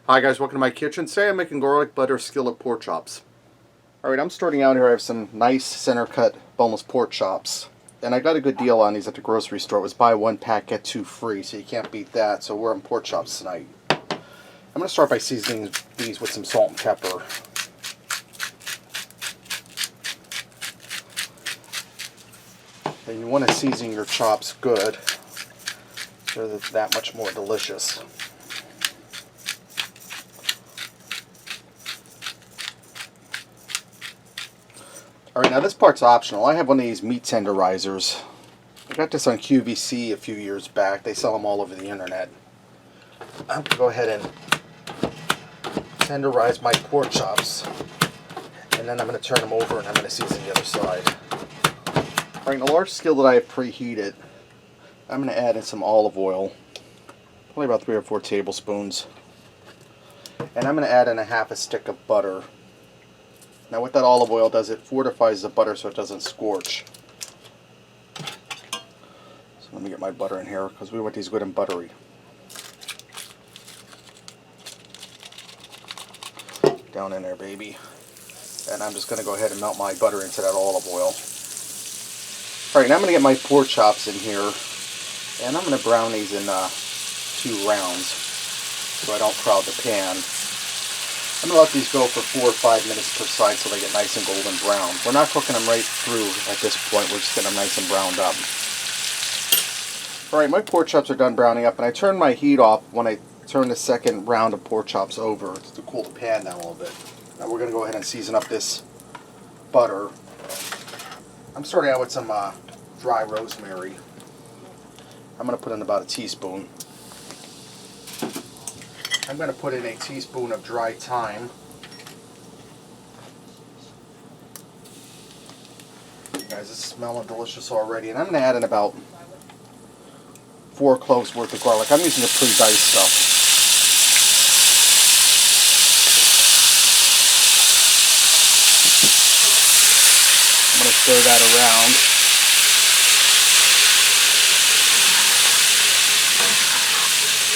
Hi guys, welcome to my kitchen. Today I'm making garlic butter skillet pork chops. Alright, I'm starting out here. I have some nice center cut boneless pork chops. And I got a good deal on these at the grocery store. It was buy one pack, get two free, so you can't beat that. So we're on pork chops tonight. I'm going to start by seasoning these with some salt and pepper. And you want to season your chops good so that it's that much more delicious. Alright, now this part's optional. I have one of these meat tenderizers. I got this on QVC a few years back. They sell them all over the internet. I'm going to go ahead and tenderize my pork chops. And then I'm going to turn them over and I'm going to season the other side. Alright, in a large skillet I have preheated, I'm going to add in some olive oil. Probably about 3 or 4 tablespoons. And I'm going to add in a half a stick of butter. Now what that olive oil does, it fortifies the butter so it doesn't scorch. So let me get my butter in here because we want these good and buttery. Down in there, baby. And I'm just going to go ahead and melt my butter into that olive oil. Alright, now I'm going to get my pork chops in here. And I'm going to brown these in 2 rounds so I don't crowd the pan. I'm going to let these go for 4 or 5 minutes per side so they get nice and golden brown. We're not cooking them right through at this point. We're just getting them nice and browned up. Alright, my pork chops are done browning up, and I turn my heat off when I turn the second round of pork chops over to cool the pan down a little bit. Now we're going to go ahead and season up this butter. I'm starting out with some dry rosemary. I'm going to put in about a teaspoon. I'm going to put in a teaspoon of dry thyme. Guys, it's smelling delicious already. And I'm going to add in about 4 cloves worth of garlic. I'm using the pre-diced stuff. I'm going to stir that around.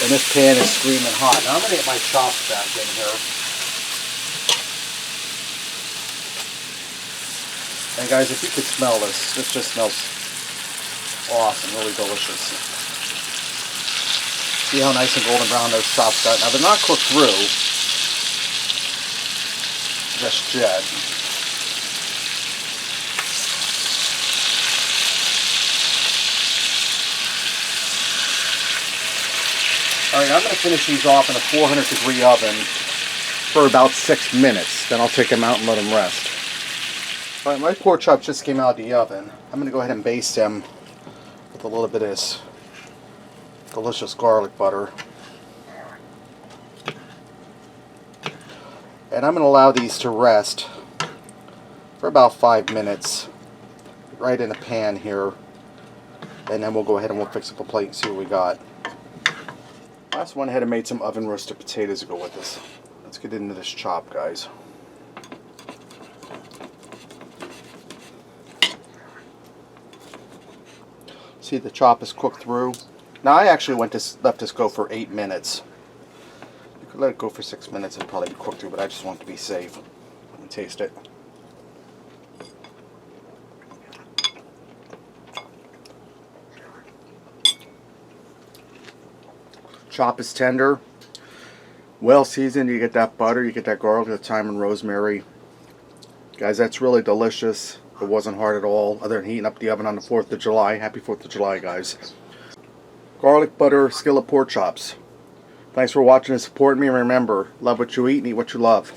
And this pan is screaming hot. Now I'm going to get my chops back in here. And guys, if you could smell this, this just smells awesome, really delicious. See how nice and golden brown those chops got? Now they're not cooked through, just yet. Alright, I'm going to finish these off in a 400-degree oven for about 6 minutes. Then I'll take them out and let them rest. Alright, my pork chops just came out of the oven. I'm going to go ahead and baste them with a little bit of this delicious garlic butter. And I'm going to allow these to rest for about 5 minutes right in a pan here. And then we'll go ahead and we'll fix up a plate and see what we got. I just went ahead and made some oven roasted potatoes to go with this. Let's get into this chop, guys. See, the chop is cooked through. Now I actually left this go for 8 minutes. You could let it go for 6 minutes and probably be cooked through, but I just want it to be safe. Let me taste it. Chop is tender, well seasoned. You get that butter, you get that garlic, the thyme and rosemary. Guys, that's really delicious. It wasn't hard at all, other than heating up the oven on the 4th of July. Happy 4th of July, guys. Garlic butter skillet pork chops. Thanks for watching and supporting me. And remember, love what you eat and eat what you love.